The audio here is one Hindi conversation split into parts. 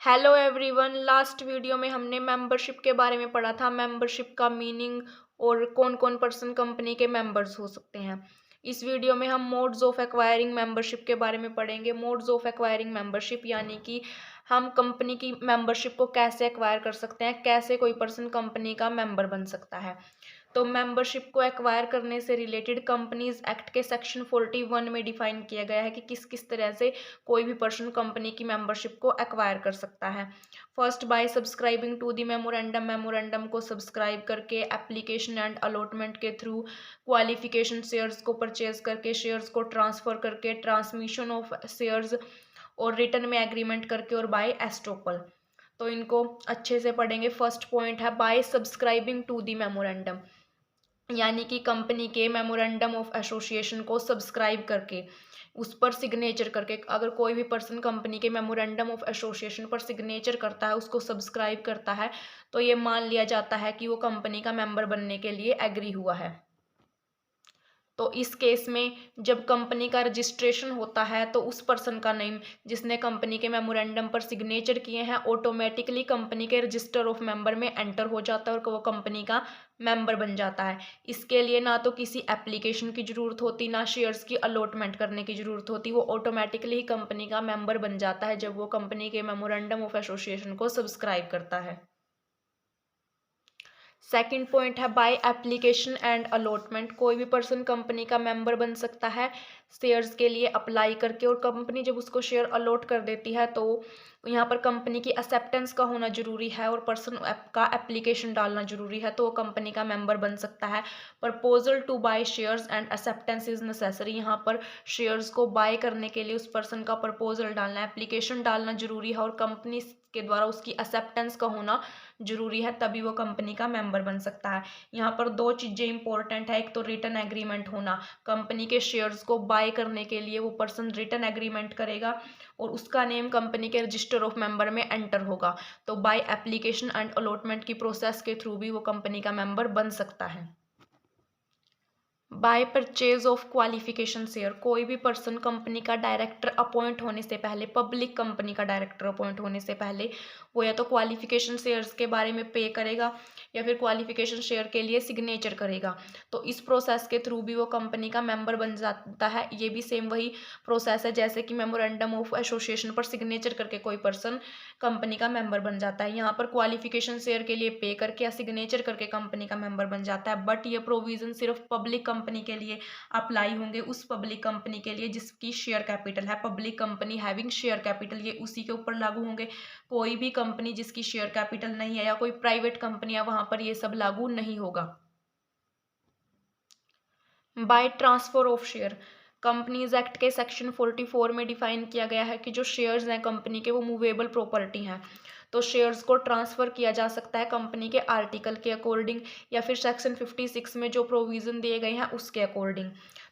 Hello everyone. लास्ट वीडियो में हमने मेंबरशिप के बारे में पढ़ा था, मेंबरशिप का मीनिंग और कौन कौन पर्सन कंपनी के मेंबर्स हो सकते हैं। इस वीडियो में हम मोड्स ऑफ एक्वायरिंग मेंबरशिप के बारे में पढ़ेंगे। मोड्स ऑफ एक्वायरिंग मेंबरशिप यानी कि हम कंपनी की मेंबरशिप को कैसे एक्वायर कर सकते हैं, कैसे कोई पर्सन कंपनी का मेंबर बन सकता है। तो मेंबरशिप को एक्वायर करने से रिलेटेड कंपनीज एक्ट के सेक्शन 41 में डिफाइन किया गया है कि किस किस तरह से कोई भी पर्सन कंपनी की मेंबरशिप को एक्वायर कर सकता है। First, by subscribing to the memorandum, memorandum को सब्सक्राइब करके, एप्लीकेशन एंड अलॉटमेंट के थ्रू, क्वालिफिकेशन शेयर्स को परचेज करके, शेयर्स को ट्रांसफर करके, ट्रांसमिशन ऑफ शेयर्स और रिटर्न में एग्रीमेंट करके, और बाय एस्टोपल। तो इनको अच्छे से पढ़ेंगे। फर्स्ट पॉइंट है by subscribing to the memorandum, यानी कि कंपनी के मेमोरेंडम ऑफ एसोसिएशन को सब्सक्राइब करके, उस पर सिग्नेचर करके, अगर कोई भी पर्सन कंपनी के मेमोरेंडम ऑफ एसोसिएशन पर सिग्नेचर करता है, उसको सब्सक्राइब करता है, तो ये मान लिया जाता है कि वो कंपनी का मेंबर बनने के लिए एग्री हुआ है। तो इस केस में जब कंपनी का रजिस्ट्रेशन होता है तो उस पर्सन का नेम जिसने कंपनी के मेमोरेंडम पर सिग्नेचर किए हैं ऑटोमेटिकली कंपनी के रजिस्टर ऑफ मेंबर में एंटर हो जाता है और वो कंपनी का मेंबर बन जाता है। इसके लिए ना तो किसी एप्लीकेशन की ज़रूरत होती, ना शेयर्स की अलॉटमेंट करने की ज़रूरत होती, वो ऑटोमेटिकली ही कंपनी का मेंबर बन जाता है जब वो कंपनी के मेमोरेंडम ऑफ एसोसिएशन को सब्सक्राइब करता है। सेकंड पॉइंट है बाय एप्लीकेशन एंड अलॉटमेंट। कोई भी पर्सन कंपनी का मेंबर बन सकता है शेयर्स के लिए अप्लाई करके, और कंपनी जब उसको शेयर अलॉट कर देती है तो यहाँ पर कंपनी की एक्सेप्टेंस का होना जरूरी है और पर्सन का एप्लीकेशन डालना जरूरी है, तो वो कंपनी का मेंबर बन सकता है। Proposal to buy shares and acceptance is necessary. यहाँ पर शेयर्स को बाय करने के लिए उस पर्सन का प्रपोजल डालना, एप्लीकेशन डालना जरूरी है, और कंपनी के द्वारा उसकी एक्सेप्टेंस का होना जरूरी है, तभी वो कंपनी का मेंबर बन सकता है। यहाँ पर दो चीजें इंपॉर्टेंट है, एक तो रिटर्न एग्रीमेंट होना, कंपनी के शेयर्स को बाय करने के लिए वो पर्सन रिटर्न एग्रीमेंट करेगा और उसका नेम कंपनी के रजिस्टर ऑफ मेंबर में एंटर होगा। तो बाय एप्लीकेशन एंड अलॉटमेंट की प्रोसेस के थ्रू भी वो कंपनी का मेंबर बन सकता है। By purchase of qualification share. कोई भी पर्सन कंपनी का डायरेक्टर अपॉइंट होने से पहले, पब्लिक कंपनी का डायरेक्टर अपॉइंट होने से पहले, वो या तो क्वालिफिकेशन शेयर्स के बारे में पे करेगा या फिर क्वालिफिकेशन शेयर के लिए सिग्नेचर करेगा। तो इस प्रोसेस के थ्रू भी वो कंपनी का मेंबर बन जाता है। ये भी सेम वही प्रोसेस है जैसे कि मेमोरेंडम ऑफ एसोसिएशन पर सिग्नेचर करके कोई पर्सन कंपनी का मेंबर बन जाता है। यहाँ पर क्वालिफिकेशन शेयर के लिए पे करके या सिग्नेचर करके कंपनी का मेंबर बन जाता है। बट ये प्रोविजन सिर्फ पब्लिक कंपनी के लिए अप्लाई होंगे, उस पब्लिक कंपनी के लिए जिसकी शेयर कैपिटल है। Public company having share capital, ये उसी के ऊपर लागू होंगे। कोई भी कंपनी जिसकी शेयर कैपिटल नहीं है या कोई प्राइवेट कंपनी है, वहां पर ये सब लागू नहीं होगा। By transfer of share. Companies act के सेक्शन 44 में डिफाइन किया गया है कि जो शेयर्स हैं कंपनी के वो मूवेबल प्रॉपर्टी हैं, तो शेयर्स को ट्रांसफर किया जा सकता है कंपनी के आर्टिकल के अकॉर्डिंग या फिर सेक्शन 56 में जो प्रोविजन दिए गए हैं उसके अकॉर्डिंग।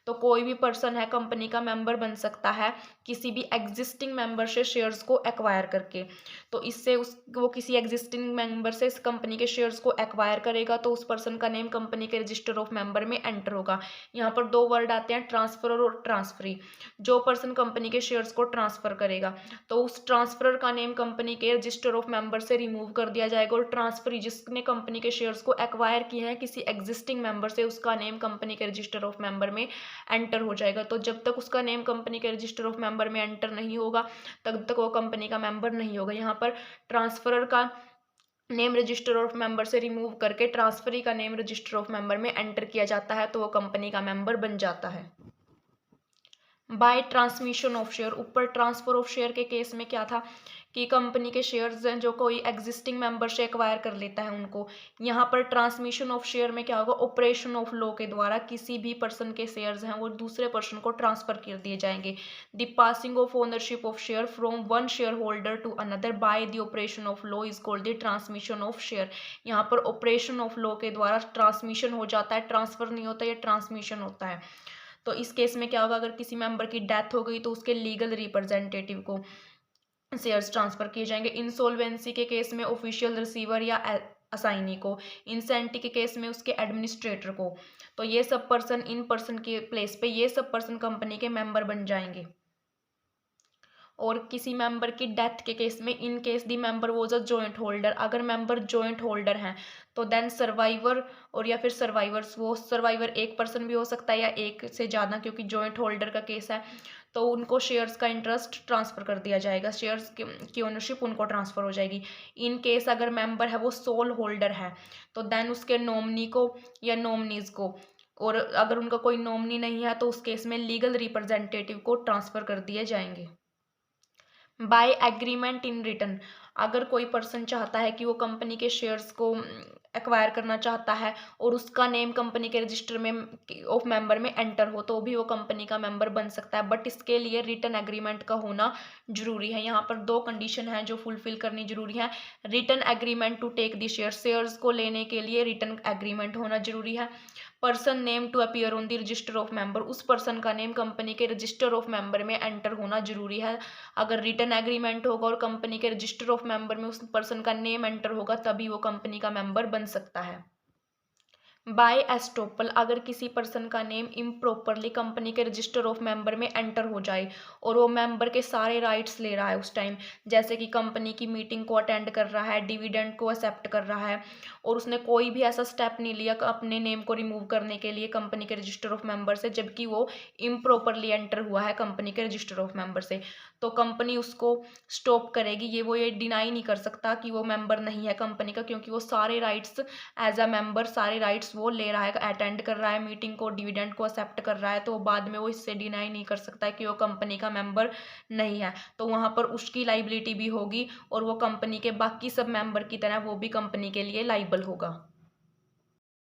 तो कोई भी पर्सन है कंपनी का मेंबर बन सकता है किसी भी एग्जिस्टिंग मेंबर से शेयर्स को एक्वायर करके। तो इससे वो किसी एग्जिस्टिंग मेंबर से इस कंपनी के शेयर्स को एक्वायर करेगा तो उस पर्सन का नेम कंपनी के रजिस्टर ऑफ मेंबर में एंटर होगा। यहाँ पर दो वर्ड आते हैं, ट्रांसफर और ट्रांसफरी। जो पर्सन कंपनी के शेयर्स को ट्रांसफर करेगा तो उस ट्रांसफरर का नेम कंपनी के रजिस्टर ऑफ मेंबर से रिमूव कर दिया जाएगा, और ट्रांसफरी जिसने कंपनी के शेयर्स को एक्वायर किए हैं किसी एग्जिस्टिंग मेंबर से, उसका नेम कंपनी के रजिस्टर ऑफ मेंबर में एंटर हो जाएगा। तो जब तक उसका नेम कंपनी के रजिस्टर ऑफ मेंबर में एंटर नहीं होगा तब तक वो कंपनी का मेंबर नहीं होगा। यहाँ पर ट्रांसफरर का नेम रजिस्टर ऑफ मेंबर से रिमूव करके ट्रांसफरी का नेम रजिस्टर ऑफ मेंबर में एंटर किया जाता है, तो वो कंपनी का मेंबर बन जाता है। By transmission of share. ऊपर ट्रांसफर ऑफ शेयर के केस में क्या था कि कंपनी के शेयर्स हैं जो कोई एग्जिस्टिंग मेंबर से एक्वायर कर लेता है उनको। यहाँ पर ट्रांसमिशन ऑफ शेयर में क्या होगा, ऑपरेशन ऑफ लॉ के द्वारा किसी भी पर्सन के शेयर्स हैं वो दूसरे पर्सन को ट्रांसफर कर दिए जाएंगे। The passing of ownership of share from one shareholder to another by the operation of law is called the transmission of share. यहाँ पर ऑपरेशन ऑफ लॉ के द्वारा ट्रांसमिशन हो जाता है, ट्रांसफर नहीं होता, ये ट्रांसमिशन होता है। तो इस केस में क्या होगा, अगर किसी मेंबर की डेथ हो गई तो उसके लीगल रिप्रेजेंटेटिव को शेयर्स ट्रांसफर किए जाएंगे। इंसॉल्वेंसी के केस में ऑफिशियल रिसीवर या असाइनी को, इंसेंटी के केस में उसके एडमिनिस्ट्रेटर को। तो ये सब पर्सन इन पर्सन के प्लेस पे ये सब पर्सन कंपनी के मेंबर बन जाएंगे। और किसी मेंबर की डेथ के केस में, in case the member was a joint holder, अगर मेंबर जॉइंट होल्डर हैं तो देन सर्वाइवर और या फिर सर्वाइवर्स, वो सर्वाइवर एक पर्सन भी हो सकता है या एक से ज़्यादा, क्योंकि जॉइंट होल्डर का केस है, तो उनको शेयर्स का इंटरेस्ट ट्रांसफ़र कर दिया जाएगा, शेयर्स की ओनरशिप उनको ट्रांसफ़र हो जाएगी। इन केस अगर मेंबर है वो सोल होल्डर है तो देन उसके नॉमिनी को या नॉमिनीज़ को, और अगर उनका कोई नॉमिनी नहीं है तो उस केस में लीगल रिप्रेजेंटेटिव को ट्रांसफ़र कर दिए जाएंगे। बाय एग्रीमेंट इन रिटर्न, अगर कोई पर्सन चाहता है कि वो कंपनी के शेयर्स को एक्वायर करना चाहता है और उसका नेम कंपनी के रजिस्टर में ऑफ मेंबर में एंटर हो, तो भी वो कंपनी का मेंबर बन सकता है, बट इसके लिए रिटर्न एग्रीमेंट का होना जरूरी है। यहाँ पर दो कंडीशन है जो फुलफिल करनी जरूरी है। Written agreement to take the shares को लेने के लिए रिटर्न एग्रीमेंट होना जरूरी है। Person name to appear on the register of member, उस पर्सन का नेम कंपनी के रजिस्टर ऑफ मेंबर में एंटर होना जरूरी है। अगर रिटर्न एग्रीमेंट होगा और कंपनी के रजिस्टर ऑफ मेंबर में उस पर्सन का नेम एंटर होगा तभी वो कंपनी का मेंबर बन सकता है। बाय एस्टोपल, अगर किसी पर्सन का नेम इम्प्रॉपरली कंपनी के रजिस्टर ऑफ मेंबर में एंटर हो जाए और वो मेंबर के सारे राइट्स ले रहा है उस टाइम, जैसे कि कंपनी की मीटिंग को अटेंड कर रहा है, डिविडेंड को एक्सेप्ट कर रहा है, और उसने कोई भी ऐसा स्टेप नहीं लिया अपने नेम को रिमूव करने के लिए कंपनी के रजिस्टर ऑफ मेंबर से, जबकि वो इम्प्रॉपरली एंटर हुआ है कंपनी के रजिस्टर ऑफ मेंबर से, तो कंपनी उसको स्टॉप करेगी। ये डिनाई नहीं कर सकता कि वो मेंबर नहीं है कंपनी का, क्योंकि वो सारे राइट्स एज अ मेंबर, सारे राइट्स वो ले रहा है, अटेंड कर रहा है मीटिंग को, डिविडेंड को एक्सेप्ट कर रहा है, तो बाद में वो इससे डिनाई नहीं कर सकता है कि वो कंपनी का मेंबर नहीं है। तो वहाँ पर उसकी लाइबिलिटी भी होगी और वो कंपनी के बाकी सब मेंबर की तरह वो भी कंपनी के लिए लाइबल होगा।